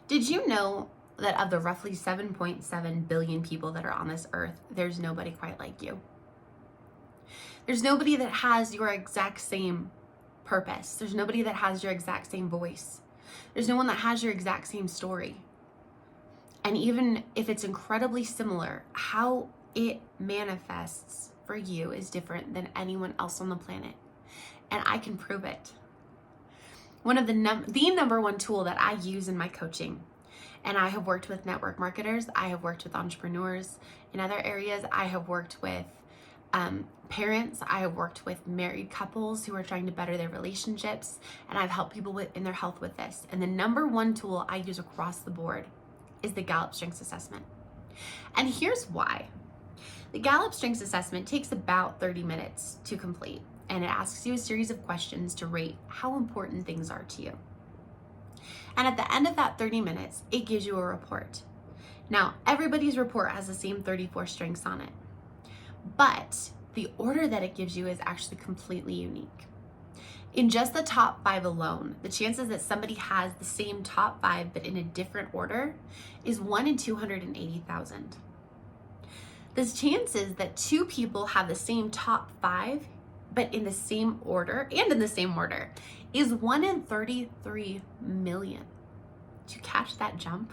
Did you know that of the roughly 7.7 billion people that are on this earth, there's nobody quite like you? There's nobody that has your exact same purpose. There's nobody that has your exact same voice. There's no one that has your exact same story. And even if it's incredibly similar, how it manifests for you is different than anyone else on the planet. And I can prove it. One of the number one tool that I use in my coaching, and I have worked with network marketers, I have worked with entrepreneurs in other areas, I have worked with parents, I have worked with married couples who are trying to better their relationships, and I've helped people in their health with this. And the number one tool I use across the board is the Gallup Strengths Assessment. And here's why. The Gallup Strengths Assessment takes about 30 minutes to complete, and it asks you a series of questions to rate how important things are to you. And at the end of that 30 minutes, it gives you a report. Now, everybody's report has the same 34 strengths on it, but the order that it gives you is actually completely unique. In just the top 5 alone, the chances that somebody has the same top 5 but in a different order is 1 in 280,000. The chances that 2 people have the same top 5 but in the same order is 1 in 33 million. Did you catch that jump?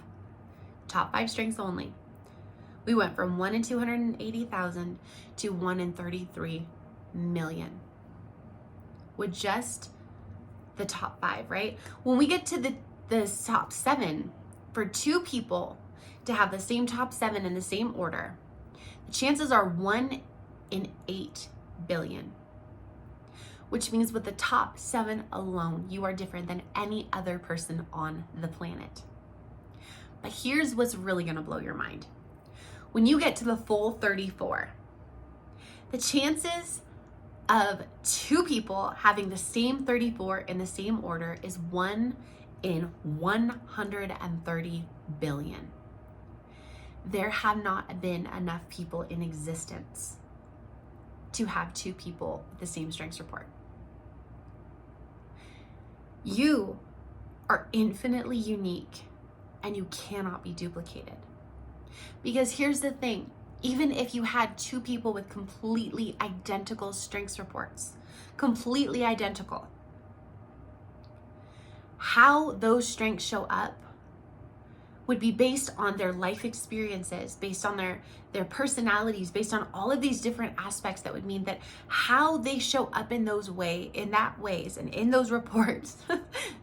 Top 5 strengths only. We went from 1 in 280,000 to 1 in 33 million. With just the top 5, right? When we get to the top 7, for 2 people to have the same top 7 in the same order, the chances are 1 in 8 billion. Which means with the top 7 alone, you are different than any other person on the planet. But here's what's really gonna blow your mind. When you get to the full 34, the chances of 2 people having the same 34 in the same order is 1 in 130 billion. There have not been enough people in existence to have 2 people with the same strengths report. You are infinitely unique and you cannot be duplicated. Because here's the thing, even if you had 2 people with completely identical strengths reports, completely identical, how those strengths show up would be based on their life experiences, based on their personalities, based on all of these different aspects that would mean that how they show up in those ways and in those reports,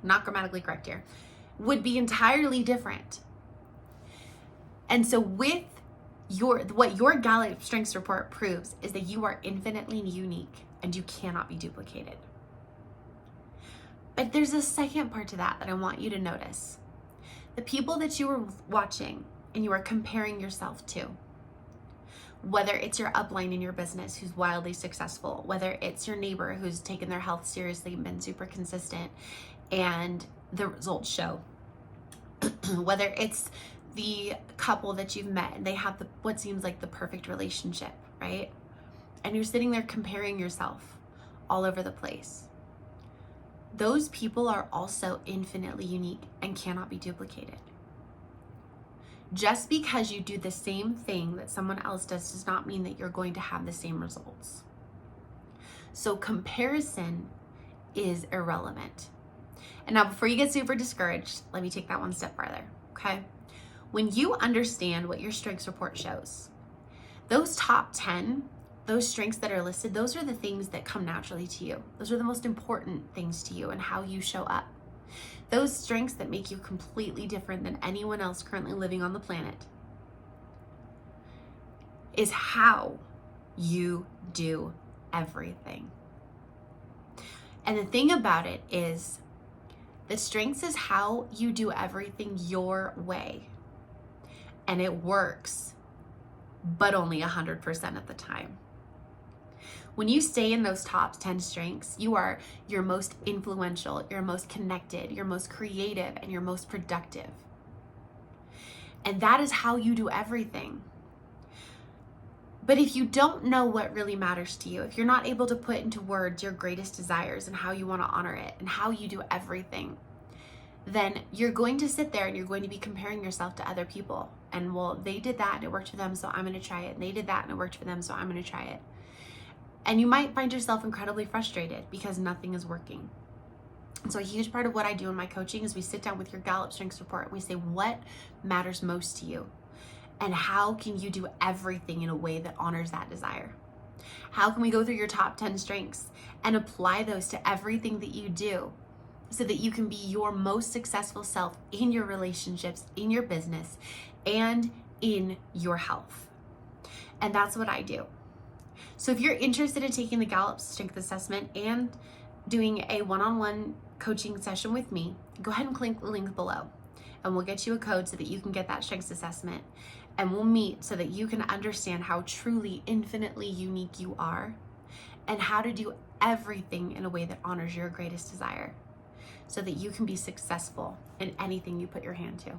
not grammatically correct here, would be entirely different. And so with what your Gallup Strengths Report proves is that you are infinitely unique and you cannot be duplicated. But there's a second part to that I want you to notice. The people that you are watching and you are comparing yourself to, whether it's your upline in your business who's wildly successful, whether it's your neighbor who's taken their health seriously and been super consistent and the results show, whether it's the couple that you've met and they have what seems like the perfect relationship, right? And you're sitting there comparing yourself all over the place. Those people are also infinitely unique and cannot be duplicated. Just because you do the same thing that someone else does not mean that you're going to have the same results. So comparison is irrelevant. And now before you get super discouraged, let me take that one step farther, okay? When you understand what your strengths report shows, those top 10, those strengths that are listed, those are the things that come naturally to you. Those are the most important things to you and how you show up. Those strengths that make you completely different than anyone else currently living on the planet is how you do everything. And the thing about it is, the strengths is how you do everything your way. And it works, but only 100% of the time. When you stay in those top 10 strengths, you are your most influential, your most connected, your most creative, and your most productive. And that is how you do everything. But if you don't know what really matters to you, if you're not able to put into words your greatest desires and how you want to honor it and how you do everything, then you're going to sit there and you're going to be comparing yourself to other people. And well, they did that and it worked for them, so I'm going to try it. And they did that and it worked for them, so I'm going to try it. And you might find yourself incredibly frustrated because nothing is working. And so a huge part of what I do in my coaching is we sit down with your Gallup Strengths Report and we say, what matters most to you? And how can you do everything in a way that honors that desire? How can we go through your top 10 strengths and apply those to everything that you do so that you can be your most successful self in your relationships, in your business, and in your health? And that's what I do. So if you're interested in taking the Gallup Strength Assessment and doing a one-on-one coaching session with me, go ahead and click the link below and we'll get you a code so that you can get that strengths assessment, and we'll meet so that you can understand how truly infinitely unique you are and how to do everything in a way that honors your greatest desire so that you can be successful in anything you put your hand to.